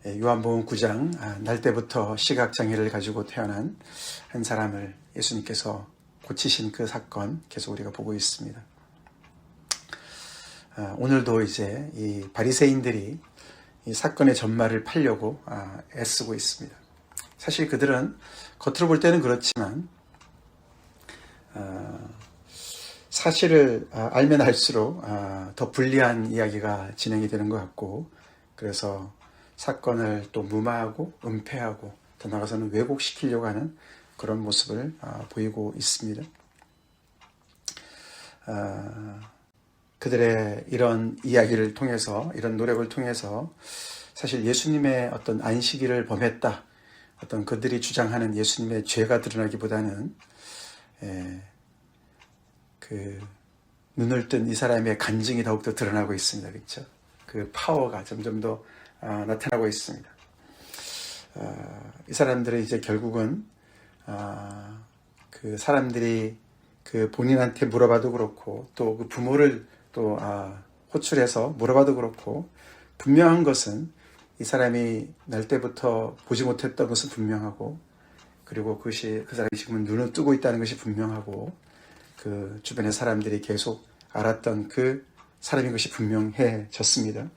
요한복음 9장 날 때부터 시각장애를 가지고 태어난 한 사람을 예수님께서 고치신 그 사건 계속 우리가 보고 있습니다. 오늘도 이제 이 바리새인들이 이 사건의 전말을 팔려고 애쓰고 있습니다. 사실 그들은 겉으로 볼 때는 그렇지만 사실을 알면 알수록 더 불리한 이야기가 진행이 되는 것 같고, 그래서 사건을 또 무마하고 은폐하고 더 나아가서는 왜곡시키려고 하는 그런 모습을 보이고 있습니다. 그들의 이런 이야기를 통해서, 이런 노력을 통해서 사실 예수님의 어떤 안식일을 범했다, 어떤 그들이 주장하는 예수님의 죄가 드러나기보다는 그 눈을 뜬 이 사람의 간증이 더욱더 드러나고 있습니다. 그렇죠? 그 파워가 점점 더 나타나고 있습니다. 이 사람들은 이제 결국은 그 사람들이 그 본인한테 물어봐도 그렇고, 또 그 부모를 또 호출해서 물어봐도 그렇고, 분명한 것은 이 사람이 날 때부터 보지 못했던 것은 분명하고, 그리고 그 사람이 지금은 눈을 뜨고 있다는 것이 분명하고, 그 주변의 사람들이 계속 알았던 그 사람인 것이 분명해졌습니다.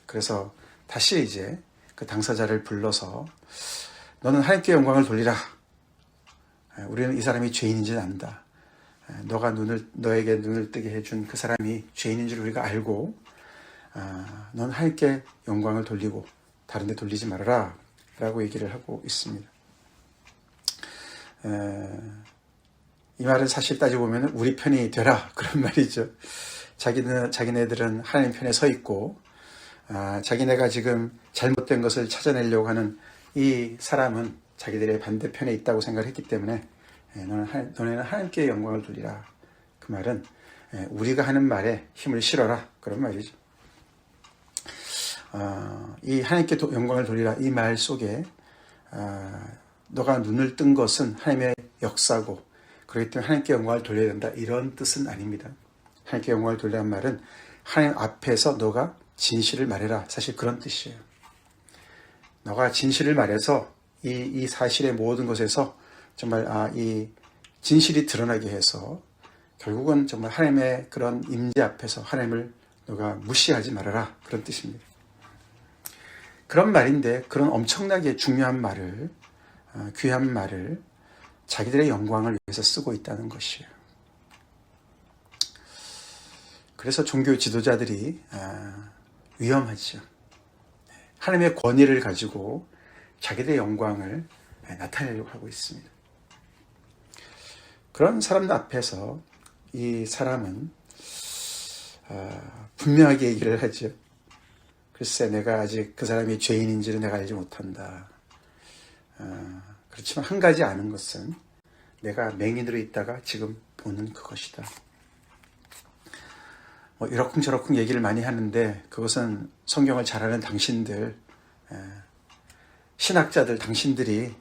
그래서 다시 이제 그 당사자를 불러서 너는 하나님께 영광을 돌리라. 우리는 이 사람이 죄인인지는 안다. 너에게 눈을 뜨게 해준 그 사람이 죄인인 줄 우리가 알고, 넌 하나님께 영광을 돌리고 다른 데 돌리지 말아라 라고 얘기를 하고 있습니다. 이 말은 사실 따지고 보면 우리 편이 되라 그런 말이죠. 자기네들은 하나님 편에 서 있고, 자기네가 지금 잘못된 것을 찾아내려고 하는 이 사람은 자기들의 반대편에 있다고 생각을 했기 때문에 너네는 하나님께 영광을 돌리라. 그 말은 우리가 하는 말에 힘을 실어라 그런 말이죠. 이 하나님께 영광을 돌리라 이 말 속에 너가 눈을 뜬 것은 하나님의 역사고, 그렇기 때문에 하나님께 영광을 돌려야 된다 이런 뜻은 아닙니다. 하나님께 영광을 돌리라는 말은 하나님 앞에서 너가 진실을 말해라, 사실 그런 뜻이에요. 너가 진실을 말해서 이 사실의 모든 것에서 정말 이 진실이 드러나게 해서 결국은 정말 하나님의 그런 임재 앞에서 하나님을 너가 무시하지 말아라 그런 뜻입니다. 그런 말인데, 그런 엄청나게 중요한 말을, 귀한 말을 자기들의 영광을 위해서 쓰고 있다는 것이에요. 그래서 종교 지도자들이 위험하죠. 하나님의 권위를 가지고 자기들의 영광을 나타내려고 하고 있습니다. 그런 사람들 앞에서 이 사람은 분명하게 얘기를 하죠. 글쎄, 내가 아직 그 사람이 죄인인지를 내가 알지 못한다. 그렇지만 한 가지 아는 것은 내가 맹인으로 있다가 지금 보는 그것이다. 이러쿵저러쿵 얘기를 많이 하는데, 그것은 성경을 잘 아는 당신들, 신학자들 당신들이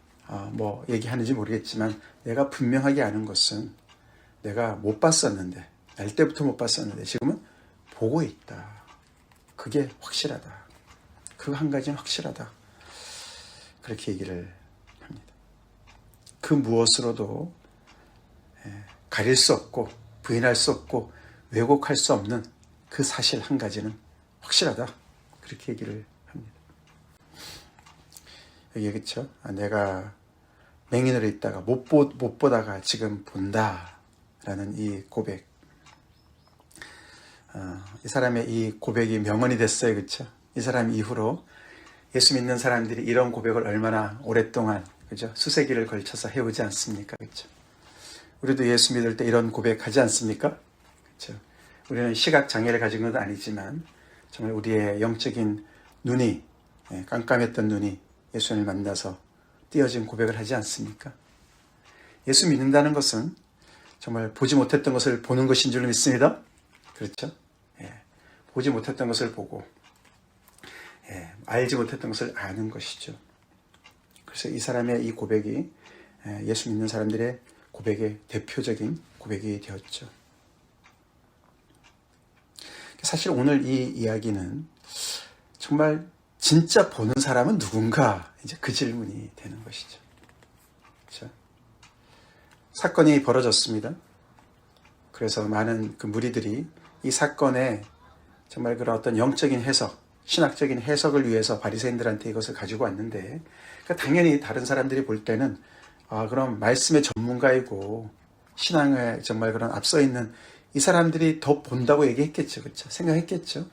얘기하는지 모르겠지만, 내가 분명하게 아는 것은 내가 못 봤었는데, 날 때부터 못 봤었는데 지금은 보고 있다. 그게 확실하다. 그 한 가지는 확실하다. 그렇게 얘기를 합니다. 그 무엇으로도 가릴 수 없고 부인할 수 없고 왜곡할 수 없는 그 사실 한 가지는 확실하다. 그렇게 얘기를 합니다. 여기 그렇죠? 내가 맹인으로 있다가 못 보다가 지금 본다라는 이 고백. 이 사람의 이 고백이 명언이 됐어요. 그렇죠? 이 사람 이후로 예수 믿는 사람들이 이런 고백을 얼마나 오랫동안, 그죠? 수세기를 걸쳐서 해오지 않습니까? 그렇죠? 우리도 예수 믿을 때 이런 고백하지 않습니까? 그렇죠? 우리는 시각 장애를 가진 건 아니지만 정말 우리의 영적인 눈이, 깜깜했던 눈이 예수님을 만나서 띄어진 고백을 하지 않습니까? 예수 믿는다는 것은 정말 보지 못했던 것을 보는 것인 줄 믿습니다. 그렇죠? 보지 못했던 것을 보고, 알지 못했던 것을 아는 것이죠. 그래서 이 사람의 이 고백이 예수 믿는 사람들의 고백의 대표적인 고백이 되었죠. 사실 오늘 이 이야기는 정말 진짜 보는 사람은 누군가? 이제 그 질문이 되는 것이죠. 그렇죠? 사건이 벌어졌습니다. 그래서 많은 그 무리들이 이 사건에 정말 그런 어떤 영적인 해석, 신학적인 해석을 위해서 바리새인들한테 이것을 가지고 왔는데, 그러니까 당연히 다른 사람들이 볼 때는 그럼 말씀의 전문가이고 신앙에 정말 그런 앞서 있는 이 사람들이 더 본다고 얘기했겠죠, 그렇죠? 생각했겠죠.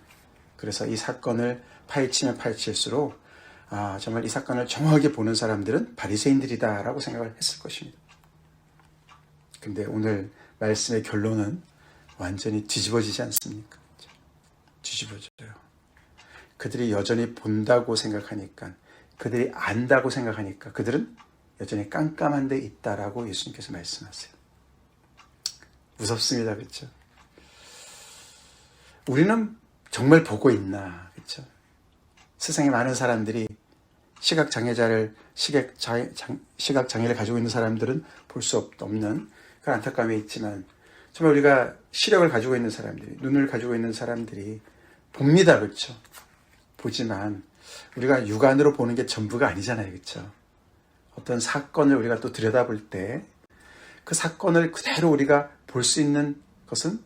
그래서 이 사건을 파헤치면 파헤칠수록 정말 이 사건을 정확하게 보는 사람들은 바리새인들이다라고 생각을 했을 것입니다. 근데 오늘 말씀의 결론은 완전히 뒤집어지지 않습니까? 뒤집어져요. 그들이 여전히 본다고 생각하니까, 그들이 안다고 생각하니까 그들은 여전히 깜깜한 데 있다라고 예수님께서 말씀하세요. 무섭습니다. 그렇죠? 우리는 정말 보고 있나? 그렇죠? 세상에 많은 사람들이 시각장애를 가지고 있는 사람들은 볼 수 없는 그런 안타까움이 있지만, 정말 우리가 시력을 가지고 있는 사람들이, 눈을 가지고 있는 사람들이 봅니다. 그렇죠? 보지만 우리가 육안으로 보는 게 전부가 아니잖아요. 그렇죠? 어떤 사건을 우리가 또 들여다볼 때 그 사건을 그대로 우리가 볼 수 있는 것은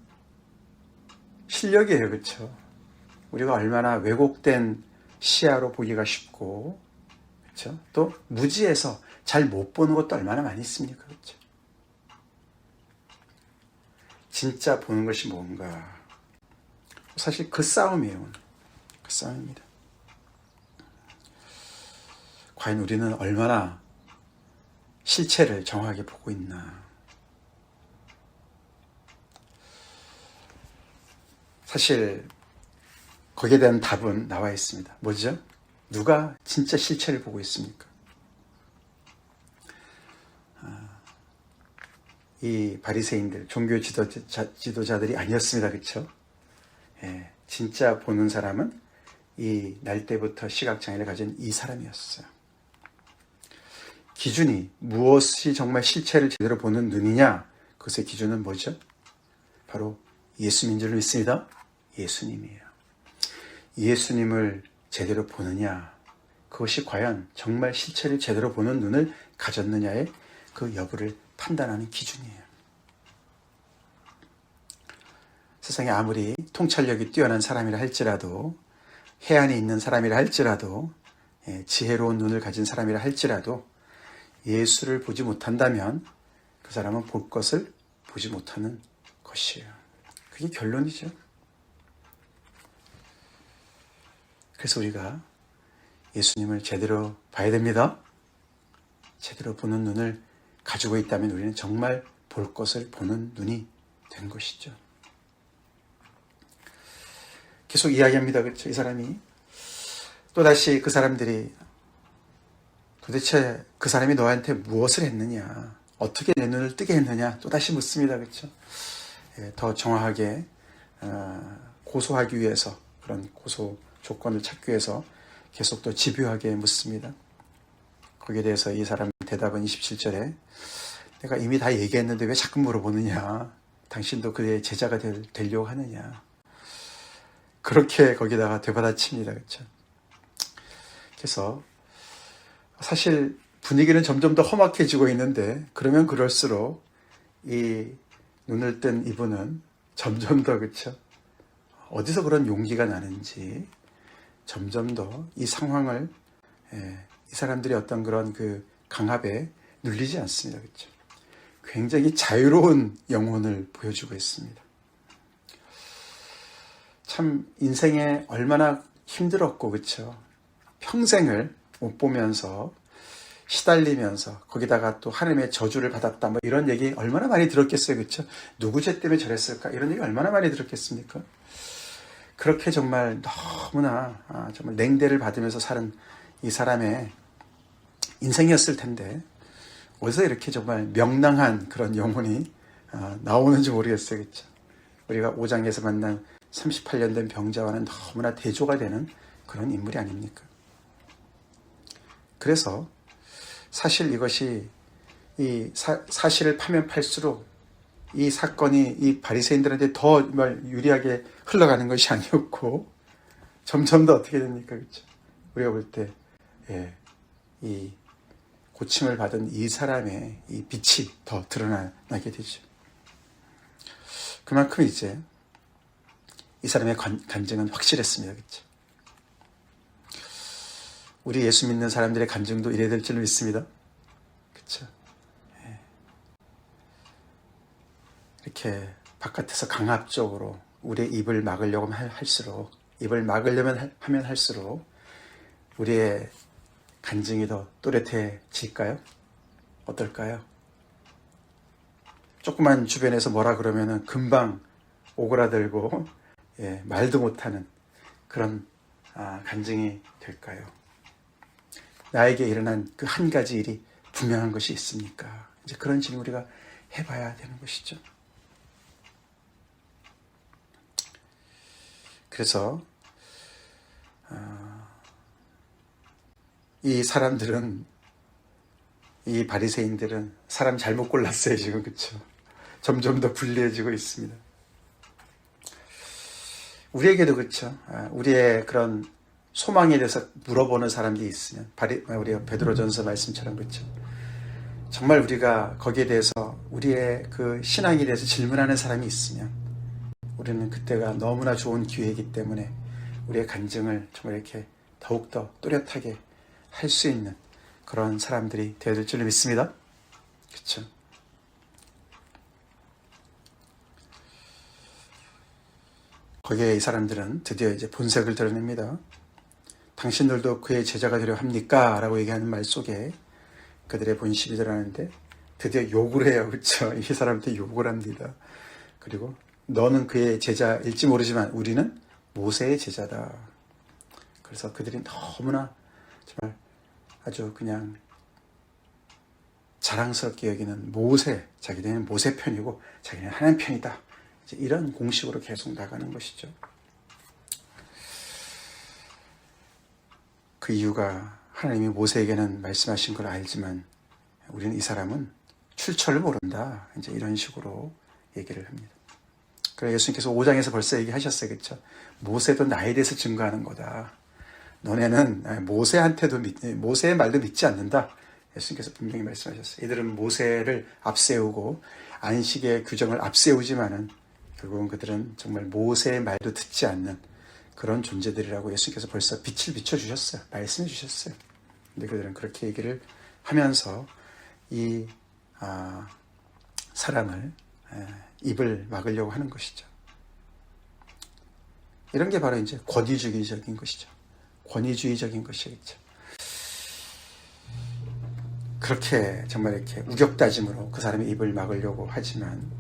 실력이에요. 그렇죠? 우리가 얼마나 왜곡된 시야로 보기가 쉽고, 그렇죠? 또 무지해서 잘 못 보는 것도 얼마나 많이 있습니까? 그렇죠? 진짜 보는 것이 뭔가? 사실 그 싸움이에요. 그 싸움입니다. 과연 우리는 얼마나 실체를 정확하게 보고 있나? 사실 거기에 대한 답은 나와 있습니다. 뭐죠? 누가 진짜 실체를 보고 있습니까? 이 바리새인들, 종교 지도자들이 아니었습니다. 그렇죠? 예, 진짜 보는 사람은 이 날 때부터 시각장애를 가진 이 사람이었어요. 기준이 무엇이 정말 실체를 제대로 보는 눈이냐? 그것의 기준은 뭐죠? 바로 예수님인 줄 믿습니다. 예수님이에요. 예수님을 제대로 보느냐? 그것이 과연 정말 실체를 제대로 보는 눈을 가졌느냐의 그 여부를 판단하는 기준이에요. 세상에 아무리 통찰력이 뛰어난 사람이라 할지라도, 해안이 있는 사람이라 할지라도, 지혜로운 눈을 가진 사람이라 할지라도 예수를 보지 못한다면 그 사람은 볼 것을 보지 못하는 것이에요. 그게 결론이죠. 그래서 우리가 예수님을 제대로 봐야 됩니다. 제대로 보는 눈을 가지고 있다면 우리는 정말 볼 것을 보는 눈이 된 것이죠. 계속 이야기합니다. 그렇죠? 이 사람이 또다시 그 사람들이 도대체 그 사람이 너한테 무엇을 했느냐, 어떻게 내 눈을 뜨게 했느냐 또다시 묻습니다. 그렇죠? 더 정확하게 고소하기 위해서, 그런 고소 조건을 찾기 위해서 계속 또 집요하게 묻습니다. 거기에 대해서 이 사람 대답은 27절에 내가 이미 다 얘기했는데 왜 자꾸 물어보느냐, 당신도 그의 제자가 되려고 하느냐, 그렇게 거기다가 되받아칩니다. 그렇죠? 그래서 사실 분위기는 점점 더 험악해지고 있는데, 그러면 그럴수록 이 눈을 뜬 이분은 점점 더, 그렇죠? 어디서 그런 용기가 나는지 점점 더 이 상황을, 이 사람들이 어떤 그런 그 강압에 눌리지 않습니다. 그렇죠? 굉장히 자유로운 영혼을 보여주고 있습니다. 참 인생에 얼마나 힘들었고, 그렇죠? 평생을 못 보면서 시달리면서 거기다가 또 하나님의 저주를 받았다, 뭐 이런 얘기 얼마나 많이 들었겠어요. 그렇죠? 누구 죄 때문에 저랬을까, 이런 얘기 얼마나 많이 들었겠습니까? 그렇게 정말 너무나 정말 냉대를 받으면서 사는 이 사람의 인생이었을 텐데, 어디서 이렇게 정말 명랑한 그런 영혼이 나오는지 모르겠어요. 그렇죠? 우리가 5장에서 만난 38년 된 병자와는 너무나 대조가 되는 그런 인물이 아닙니까? 그래서 사실 이것이 이 사실을 파면 팔수록 이 사건이 이 바리새인들한테 더 유리하게 흘러가는 것이 아니었고, 점점 더 어떻게 됩니까? 그렇죠? 우리가 볼 때, 이 고침을 받은 이 사람의 이 빛이 더 드러나게 되죠. 그만큼 이제 이 사람의 간증은 확실했습니다. 그렇죠? 우리 예수 믿는 사람들의 간증도 이래야 될 줄 믿습니다. 그렇죠? 이렇게 바깥에서 강압적으로 우리의 입을 막으려고 할수록, 입을 막으려면 하면 할수록 우리의 간증이 더 또렷해질까요? 어떨까요? 조그만 주변에서 뭐라 그러면은 금방 오그라들고 말도 못하는 그런 간증이 될까요? 나에게 일어난 그 한 가지 일이 분명한 것이 있습니까? 이제 그런 질문 우리가 해봐야 되는 것이죠. 그래서 이 사람들은, 이 바리새인들은 사람 잘못 골랐어요. 지금 그렇죠? 점점 더 불리해지고 있습니다. 우리에게도 그렇죠. 우리의 그런 소망에 대해서 물어보는 사람들이 있으면, 우리 베드로전서 말씀처럼 그렇죠. 정말 우리가 거기에 대해서 우리의 그 신앙에 대해서 질문하는 사람이 있으면 우리는 그때가 너무나 좋은 기회이기 때문에 우리의 간증을 정말 이렇게 더욱더 또렷하게 할 수 있는 그런 사람들이 되어야 될 줄 믿습니다. 그렇죠? 거기에 이 사람들은 드디어 이제 본색을 드러냅니다. 당신들도 그의 제자가 되려 합니까? 라고 얘기하는 말 속에 그들의 본심이 드러나는데 드디어 욕을 해요. 그렇죠? 이 사람한테 욕을 합니다. 그리고 너는 그의 제자일지 모르지만 우리는 모세의 제자다. 그래서 그들이 너무나 정말 아주 그냥 자랑스럽게 여기는 모세, 자기네는 모세 편이고 자기는 하나님 편이다. 이제 이런 공식으로 계속 나가는 것이죠. 그 이유가 하나님이 모세에게는 말씀하신 걸 알지만 우리는 이 사람은 출처를 모른다. 이제 이런 식으로 얘기를 합니다. 그래서 예수님께서 5장에서 벌써 얘기하셨어요. 그렇죠? 모세도 나에 대해서 증거하는 거다. 너네는 모세의 말도 믿지 않는다. 예수님께서 분명히 말씀하셨어요. 이들은 모세를 앞세우고 안식의 규정을 앞세우지만은 결국은 그들은 정말 모세의 말도 듣지 않는 그런 존재들이라고 예수님께서 벌써 빛을 비춰주셨어요. 말씀해 주셨어요. 근데 그들은 그렇게 얘기를 하면서 이 사람을 입을 막으려고 하는 것이죠. 이런 게 바로 이제 권위주의적인 것이죠. 권위주의적인 것이겠죠. 그렇게 정말 이렇게 우격다짐으로 그 사람의 입을 막으려고 하지만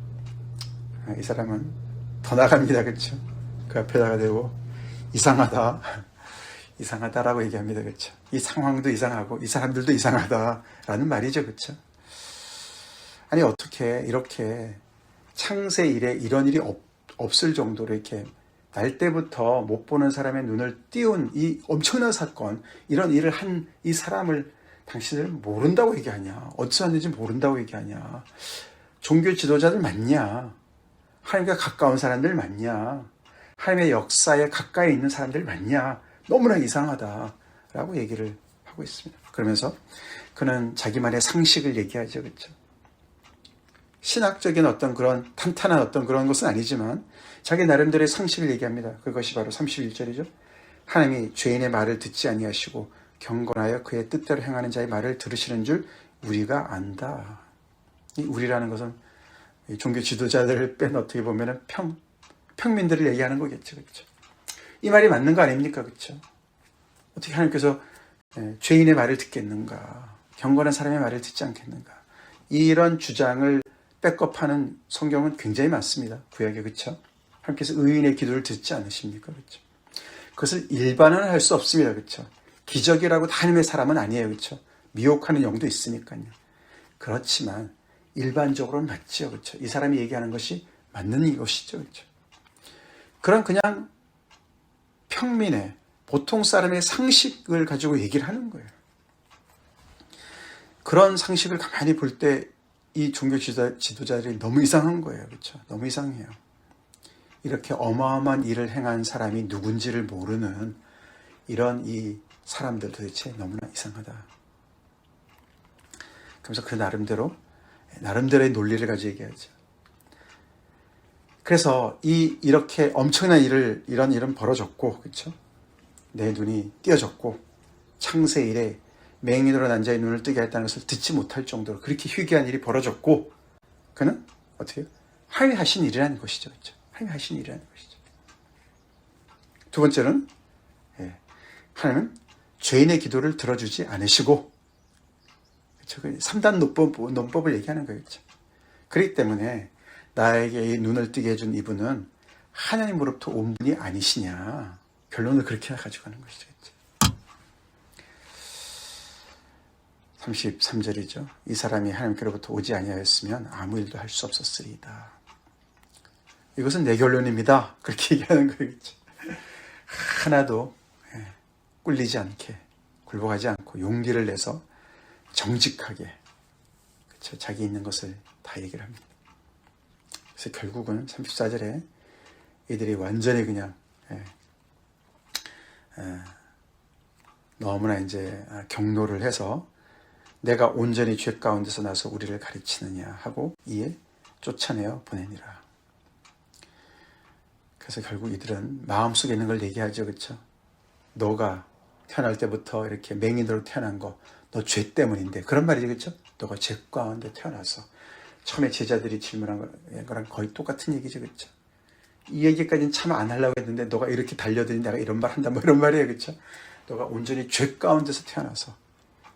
이 사람은 더 나갑니다. 그렇죠? 그 앞에다가 대고 이상하다라고 얘기합니다. 그렇죠? 이 상황도 이상하고 이 사람들도 이상하다라는 말이죠. 그렇죠? 아니 어떻게 이렇게 창세 이래 이런 일이 없을 정도로 이렇게 날 때부터 못 보는 사람의 눈을 띄운 이 엄청난 사건, 이런 일을 한 이 사람을 당신들 모른다고 얘기하냐? 어찌 하는지 모른다고 얘기하냐? 종교 지도자들 맞냐? 하나님과 가까운 사람들 맞냐? 하나님의 역사에 가까이 있는 사람들 맞냐? 너무나 이상하다라고 얘기를 하고 있습니다. 그러면서 그는 자기만의 상식을 얘기하죠. 그렇죠? 신학적인 어떤 그런 탄탄한 어떤 그런 것은 아니지만 자기 나름대로의 상식을 얘기합니다. 그것이 바로 31절이죠. 하나님이 죄인의 말을 듣지 아니하시고 경건하여 그의 뜻대로 행하는 자의 말을 들으시는 줄 우리가 안다. 이 우리라는 것은 종교 지도자들을 뺀 어떻게 보면 평민들을 얘기하는 거겠죠. 그렇죠? 이 말이 맞는 거 아닙니까? 그렇죠? 어떻게 하나님께서 죄인의 말을 듣겠는가? 경건한 사람의 말을 듣지 않겠는가? 이런 주장을 백업하는 성경은 굉장히 많습니다. 구약에. 그렇죠? 하나님께서 의인의 기도를 듣지 않으십니까? 그렇죠? 그것을 일반화는 할 수 없습니다. 그렇죠? 기적이라고 하나님의 사람은 아니에요. 그렇죠? 미혹하는 영도 있으니까요. 그렇지만 일반적으로는 맞죠. 그렇죠? 이 사람이 얘기하는 것이 맞는 것이죠. 그렇죠? 그런 그냥 평민의 보통 사람의 상식을 가지고 얘기를 하는 거예요. 그런 상식을 가만히 볼 때 이 종교 지도자들이 너무 이상한 거예요. 그렇죠? 너무 이상해요. 이렇게 어마어마한 일을 행한 사람이 누군지를 모르는 이런 이 사람들 도대체 너무나 이상하다. 그러면서 그 나름대로의 논리를 가지고 얘기하죠. 그래서 이렇게 엄청난 이런 일은 벌어졌고, 그렇죠? 내 눈이 띄어졌고, 창세 이래 맹인으로 난 자의 눈을 뜨게 했다는 것을 듣지 못할 정도로 그렇게 희귀한 일이 벌어졌고, 그는 어떻게 해요? 하나님이 하신 일이라는 것이죠. 그렇죠? 하나님이 하신 일이라는 것이죠. 두 번째는, 하나님은 죄인의 기도를 들어주지 않으시고, 그렇죠? 3단 논법을 얘기하는 거겠죠. 그렇기 때문에 나에게 이 눈을 뜨게 해준 이분은 하나님으로부터 온 분이 아니시냐. 결론을 그렇게 가지고 가는 것이죠. 33절이죠. 이 사람이 하나님께로부터 오지 아니하였으면 아무 일도 할 수 없었으리이다. 이것은 내 결론입니다. 그렇게 얘기하는 거겠죠. 하나도 꿀리지 않게, 굴복하지 않고 용기를 내서 정직하게, 그렇죠? 자기 있는 것을 다 얘기를 합니다. 그래서 결국은 34절에 이들이 완전히 그냥 너무나 이제 경노를 해서 내가 온전히 죄 가운데서 나서 우리를 가르치느냐 하고 이에 쫓아내어 보내니라. 그래서 결국 이들은 마음속에 있는 걸 얘기하죠. 그렇죠? 너가 태어날 때부터 이렇게 맹인으로 태어난 거 너 죄 때문인데, 그런 말이죠. 그렇죠? 너가 죄 가운데 태어나서. 처음에 제자들이 질문한 거랑 거의 똑같은 얘기죠. 그렇죠? 이 얘기까지는 참 안 하려고 했는데 너가 이렇게 달려드니 내가 이런 말 한다, 뭐 이런 말이에요. 그렇죠? 너가 온전히 죄 가운데서 태어나서,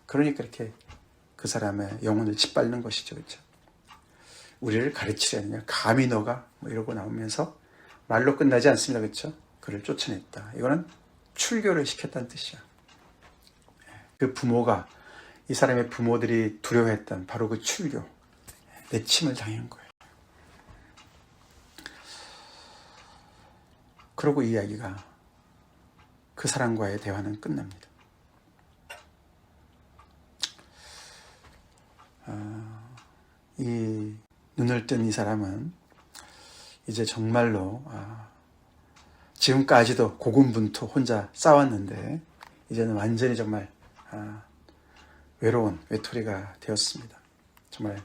그러니까 이렇게 그 사람의 영혼을 짓밟는 것이죠. 그렇죠? 우리를 가르치려느냐, 감히 너가, 뭐 이러고 나오면서 말로 끝나지 않습니다. 그렇죠? 그를 쫓아냈다. 이거는 출교를 시켰다는 뜻이야. 그 부모가, 이 사람의 부모들이 두려워했던 바로 그 출교, 내침을 당한 거예요. 그러고 이 이야기가, 그 사람과의 대화는 끝납니다. 이 눈을 뜬 이 사람은 이제 정말로 지금까지도 고군분투 혼자 싸웠는데 이제는 완전히 정말 외로운 외톨이가 되었습니다. 정말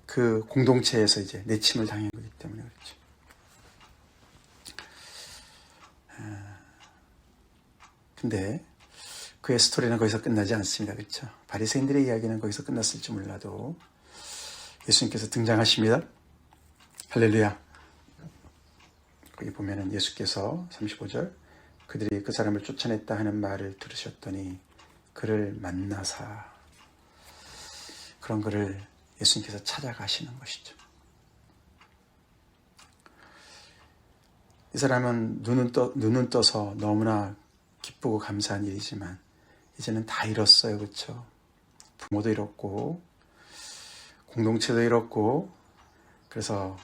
그 공동체에서 이제 내침을 당한 거기 때문에 그렇죠. 근데 그의 스토리는 거기서 끝나지 않습니다. 그렇죠? 바리새인들의 이야기는 거기서 끝났을지 몰라도 예수님께서 등장하십니다. 할렐루야. 거기 보면은 예수께서 35절, 그들이 그 사람을 쫓아냈다 하는 말을 들으셨더니 그를 만나사, 그런 그를 예수님께서 찾아가시는 것이죠. 이 사람은 눈은 떠서 너무나 기쁘고 감사한 일이지만 이제는 다 잃었어요. 그렇죠? 부모도 잃었고 공동체도 잃었고, 그래서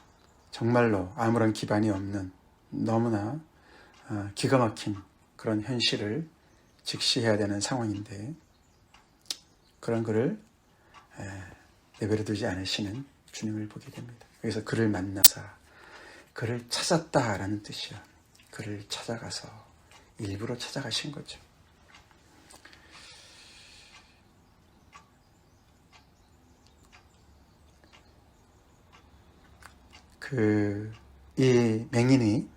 정말로 아무런 기반이 없는 너무나 기가 막힌 그런 현실을 직시해야 되는 상황인데, 그런 그를 내버려 두지 않으시는 주님을 보게 됩니다. 여기서 그를 만나사, 그를 찾았다라는 뜻이야. 그를 찾아가서 일부러 찾아가신 거죠. 이 맹인이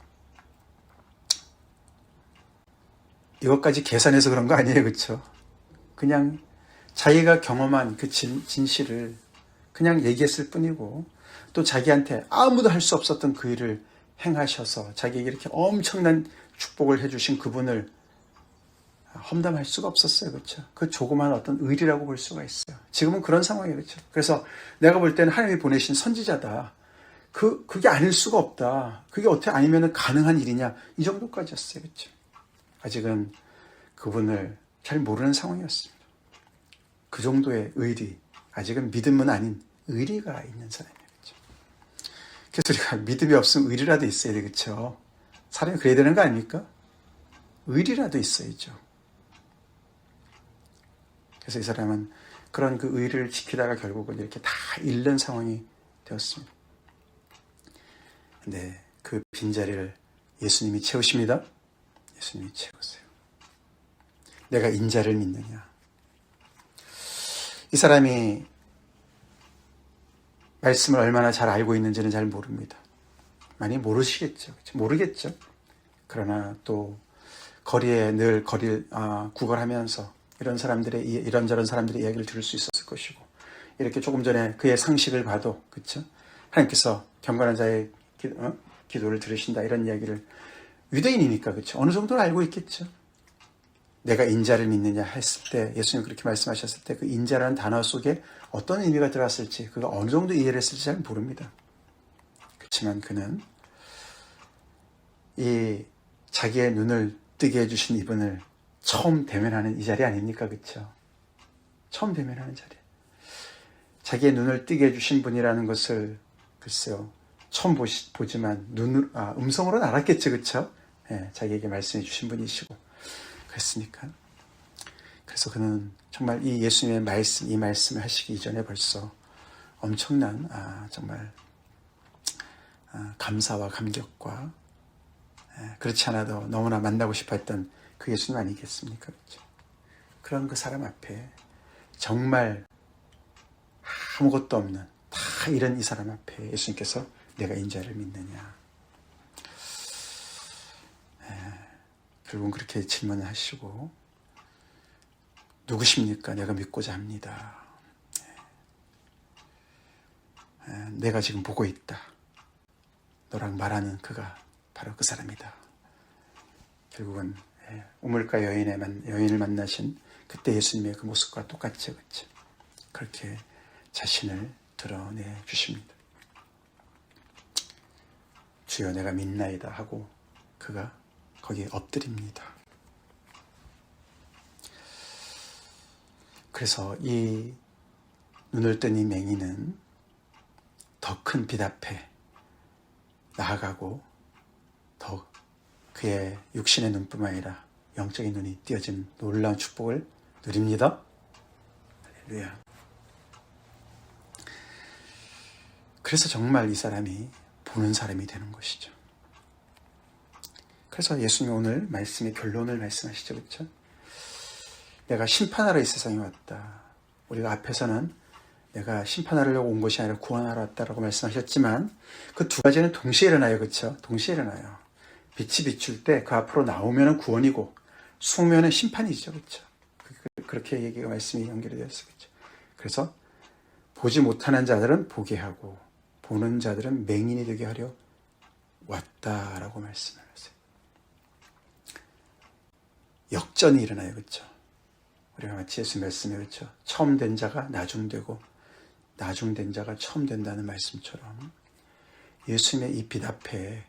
이것까지 계산해서 그런 거 아니에요. 그렇죠? 그냥 자기가 경험한 그 진실을 그냥 얘기했을 뿐이고, 또 자기한테 아무도 할 수 없었던 그 일을 행하셔서 자기에게 이렇게 엄청난 축복을 해주신 그분을 험담할 수가 없었어요. 그렇죠? 그 조그마한 어떤 의리라고 볼 수가 있어요. 지금은 그런 상황이에요. 그렇죠? 그래서 내가 볼 때는 하나님이 보내신 선지자다. 그게 아닐 수가 없다. 그게 어떻게 아니면 가능한 일이냐. 이 정도까지였어요. 그렇죠? 아직은 그분을 잘 모르는 상황이었습니다. 그 정도의 의리, 아직은 믿음은 아닌 의리가 있는 사람이에요. 그렇죠? 그래서 우리가 믿음이 없으면 의리라도 있어야 되겠죠. 사람이 그래야 되는 거 아닙니까? 의리라도 있어야죠. 그래서 이 사람은 그런 그 의리를 지키다가 결국은 이렇게 다 잃는 상황이 되었습니다. 근데 그 빈자리를 예수님이 채우십니다. 예수님이 채우세요. 내가 인자를 믿느냐. 이 사람이 말씀을 얼마나 잘 알고 있는지는 잘 모릅니다. 많이 모르시겠죠. 모르겠죠. 그러나 또 거리에 늘 거리를 구걸하면서 이런저런 사람들의 이야기를 들을 수 있었을 것이고, 이렇게 조금 전에 그의 상식을 봐도, 그렇죠? 하나님께서 경건한 자의 기도를 들으신다, 이런 이야기를, 유대인이니까, 그렇죠? 어느 정도는 알고 있겠죠. 내가 인자를 믿느냐 했을 때, 예수님 그렇게 말씀하셨을 때 그 인자라는 단어 속에 어떤 의미가 들어갔을지, 그가 어느 정도 이해를 했을지 잘 모릅니다. 그렇지만 그는 이 자기의 눈을 뜨게 해주신 이분을 처음 대면하는 이 자리 아닙니까? 그렇죠? 처음 대면하는 자리. 자기의 눈을 뜨게 해주신 분이라는 것을 글쎄요, 처음 보지만 음성으로는 알았겠죠. 그렇죠? 예, 자기에게 말씀해 주신 분이시고 그랬으니까. 그래서 그는 정말 이 예수님의 말씀, 이 말씀을 하시기 이전에 벌써 엄청난 정말 감사와 감격과, 그렇지 않아도 너무나 만나고 싶어 했던 그 예수님 아니겠습니까? 그렇죠? 그런 그 사람 앞에 정말 아무것도 없는 다 잃은 이 사람 앞에 예수님께서 내가 인자를 믿느냐. 결국은 그렇게 질문을 하시고, 누구십니까? 내가 믿고자 합니다. 내가 지금 보고 있다. 너랑 말하는 그가 바로 그 사람이다. 결국은 우물가 여인을 만나신 그때 예수님의 그 모습과 똑같죠. 그렇죠? 그렇게 자신을 드러내 주십니다. 주여 내가 믿나이다 하고 그가 거기에 엎드립니다. 그래서 이 눈을 뜬 이 맹인은 더 큰 빛 앞에 나아가고 더 그의 육신의 눈뿐만 아니라 영적인 눈이 띄어진 놀라운 축복을 누립니다. 할렐루야. 그래서 정말 이 사람이 보는 사람이 되는 것이죠. 그래서 예수님이 오늘 말씀의 결론을 말씀하시죠. 그렇죠? 내가 심판하러 이 세상에 왔다. 우리가 앞에서는 내가 심판하려고 온 것이 아니라 구원하러 왔다라고 말씀하셨지만 그 두 가지는 동시에 일어나요. 그렇죠? 동시에 일어나요. 빛이 비출 때 그 앞으로 나오면 구원이고 숙면은 심판이죠. 그렇죠? 그렇게 얘기가 말씀이 연결이 되었어요. 그렇죠? 그래서 보지 못하는 자들은 보게 하고 보는 자들은 맹인이 되게 하려 왔다라고 말씀을 하세요. 역전이 일어나요. 그렇죠? 우리가 마치 예수 말씀에 그렇죠? 처음 된 자가 나중되고 나중된 자가 처음 된다는 말씀처럼 예수님의 이 빛 앞에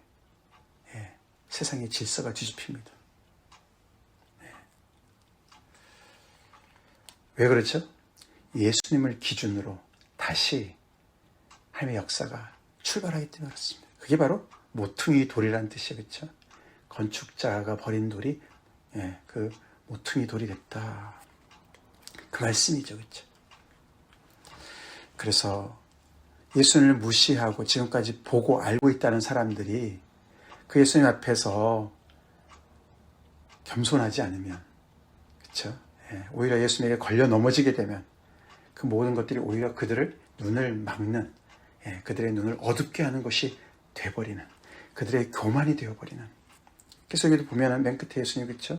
세상의 질서가 뒤집힙니다. 왜 그렇죠? 예수님을 기준으로 다시 하나님의 역사가 출발하기 때문에 그렇습니다. 그게 바로 모퉁이 돌이라는 뜻이에요. 그렇죠? 건축자가 버린 돌이 그 모퉁이 돌이 됐다. 그 말씀이죠. 그렇죠? 그래서 예수님을 무시하고 지금까지 보고 알고 있다는 사람들이 그 예수님 앞에서 겸손하지 않으면, 그렇죠? 오히려 예수님에게 걸려 넘어지게 되면 그 모든 것들이 오히려 그들을 눈을 막는, 그들의 눈을 어둡게 하는 것이 돼버리는, 그들의 교만이 되어버리는. 그래서 여기도 보면 맨 끝에 예수님, 그렇죠?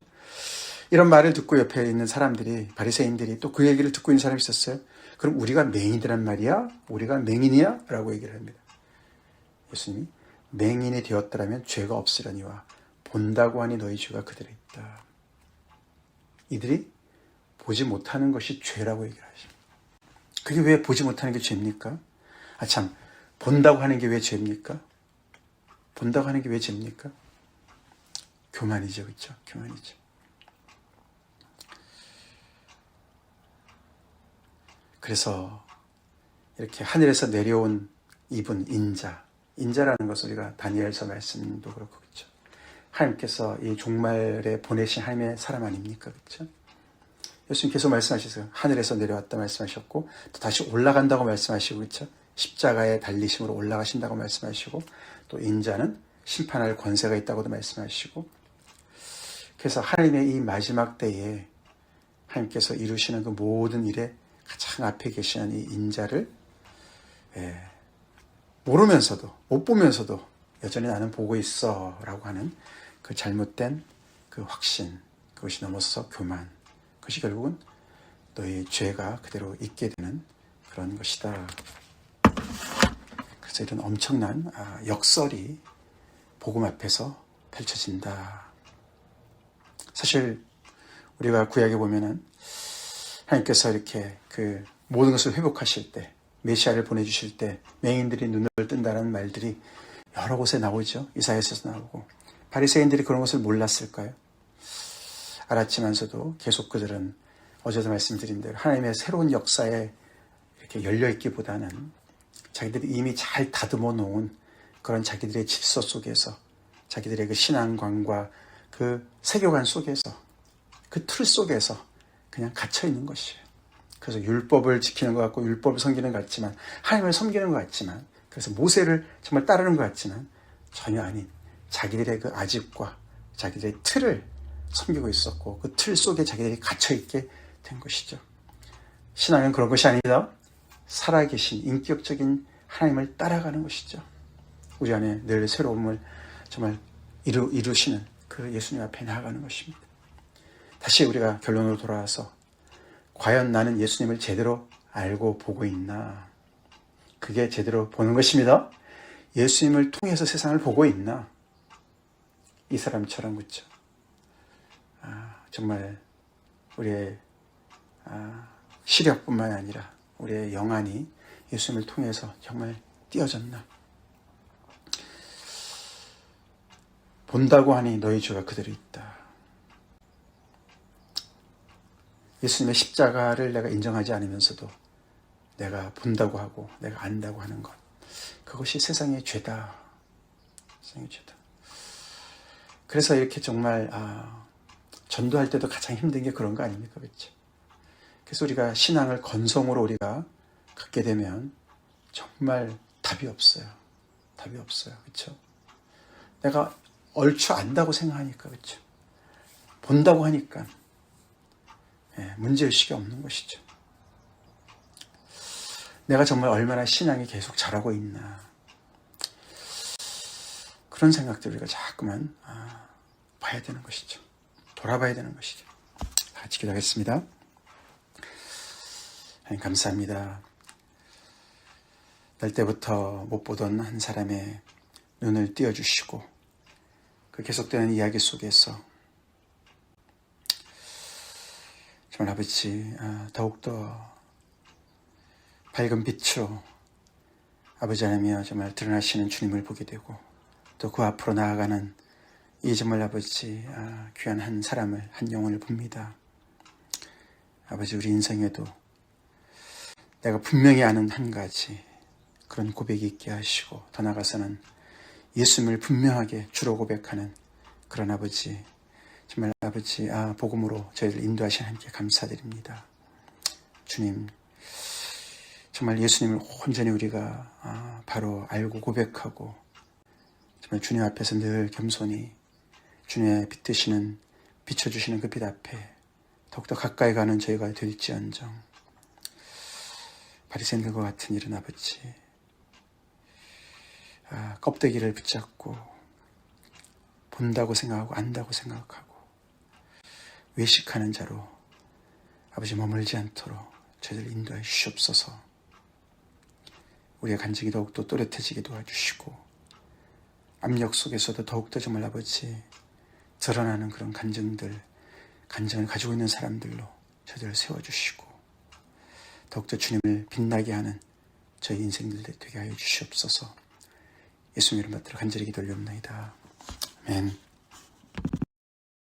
이런 말을 듣고 옆에 있는 사람들이, 바리새인들이 또 그 얘기를 듣고 있는 사람이 있었어요. 그럼 우리가 맹인이란 말이야? 우리가 맹인이야? 라고 얘기를 합니다. 예수님이 맹인이 되었더라면 죄가 없으려니와 본다고 하니 너희 죄가 그들에 있다. 이들이 보지 못하는 것이 죄라고 얘기를 하십니다. 그게 왜 보지 못하는 게 죄입니까? 참, 본다고 하는 게 왜 죄입니까? 본다고 하는 게 왜 죄입니까? 교만이죠. 그렇죠? 교만이죠. 그래서 이렇게 하늘에서 내려온 이분 인자라는 것을 우리가 다니엘서 말씀도 그렇고, 그렇죠? 하나님께서 이 종말에 보내신 하나님의 사람 아닙니까? 그렇죠? 예수님 계속 말씀하셨어요. 하늘에서 내려왔다 말씀하셨고 또 다시 올라간다고 말씀하시고, 그렇죠? 십자가에 달리심으로 올라가신다고 말씀하시고 또 인자는 심판할 권세가 있다고도 말씀하시고, 그래서 하나님의 이 마지막 때에 하나님께서 이루시는 그 모든 일에 가장 앞에 계시는 이 인자를 모르면서도, 못 보면서도 여전히 나는 보고 있어 라고 하는 그 잘못된 그 확신, 그것이 넘어서서 교만, 그것이 결국은 너의 죄가 그대로 있게 되는 그런 것이다. 그래서 이런 엄청난 역설이 복음 앞에서 펼쳐진다. 사실 우리가 구약에 보면은 하나님께서 이렇게 그 모든 것을 회복하실 때, 메시아를 보내주실 때 맹인들이 눈을 뜬다는 말들이 여러 곳에 나오죠. 이사야서에서 나오고. 바리새인들이 그런 것을 몰랐을까요? 알았지만서도 계속 그들은 어제도 말씀드린 대로 하나님의 새로운 역사에 이렇게 열려있기보다는 자기들이 이미 잘 다듬어 놓은 그런 자기들의 질서 속에서, 자기들의 그 신앙관과 그 세계관 속에서, 그 틀 속에서 그냥 갇혀 있는 것이에요. 그래서 율법을 지키는 것 같고 율법을 섬기는 것 같지만, 하나님을 섬기는 것 같지만, 그래서 모세를 정말 따르는 것 같지만 전혀 아닌 자기들의 그 아집과 자기들의 틀을 섬기고 있었고, 그 틀 속에 자기들이 갇혀있게 된 것이죠. 신앙은 그런 것이 아니다. 살아계신 인격적인 하나님을 따라가는 것이죠. 우리 안에 늘 새로움을 정말 이루시는 그 예수님 앞에 나아가는 것입니다. 다시 우리가 결론으로 돌아와서 과연 나는 예수님을 제대로 알고 보고 있나? 그게 제대로 보는 것입니다. 예수님을 통해서 세상을 보고 있나? 이 사람처럼, 그렇죠? 정말 우리의 시력뿐만 아니라 우리의 영안이 예수님을 통해서 정말 띄어졌나? 본다고 하니 너희 주가 그대로 있다. 예수님의 십자가를 내가 인정하지 않으면서도 내가 본다고 하고 내가 안다고 하는 것, 그것이 세상의 죄다. 세상의 죄다. 그래서 이렇게 정말 전도할 때도 가장 힘든 게 그런 거 아닙니까? 그렇죠? 그래서 우리가 신앙을 건성으로 우리가 갖게 되면 정말 답이 없어요. 답이 없어요. 그렇죠? 내가 얼추 안다고 생각하니까, 그렇죠? 본다고 하니까 문제의식이 없는 것이죠. 내가 정말 얼마나 신앙이 계속 자라고 있나, 그런 생각들 우리가 자꾸만 봐야 되는 것이죠. 돌아봐야 되는 것이죠. 같이 기도하겠습니다. 하나님 감사합니다. 날 때부터 못 보던 한 사람의 눈을 띄워주시고 그 계속되는 이야기 속에서 정말 아버지 더욱더 밝은 빛으로 아버지 하나며 정말 드러나시는 주님을 보게 되고, 또 그 앞으로 나아가는 이 정말 아버지 귀한 한 사람을, 한 영혼을 봅니다. 아버지, 우리 인생에도 내가 분명히 아는 한 가지 그런 고백이 있게 하시고, 더 나아가서는 예수님을 분명하게 주로 고백하는 그런 아버지, 정말 아버지 복음으로 저희를 인도하신 하나님께 감사드립니다. 주님, 정말 예수님을 온전히 우리가 바로 알고 고백하고 정말 주님 앞에서 늘 겸손히 주님의 빛드시는, 비춰주시는 그 빛 앞에 더욱더 가까이 가는 저희가 될지언정, 바리새인들과 같은 일은 아버지 껍데기를 붙잡고 본다고 생각하고 안다고 생각하고 외식하는 자로 아버지 머물지 않도록 저희를 인도해 주시옵소서. 우리의 간증이 더욱더 또렷해지게 도와주시고, 압력 속에서도 더욱더 정말 아버지 드러나는 그런 간증을 가지고 있는 사람들로 저희를 세워주시고, 더욱더 주님을 빛나게 하는 저희 인생들 되게 하여 주시옵소서. 예수님 이름 받들어 간절히 기도 올려옵나이다. 아멘.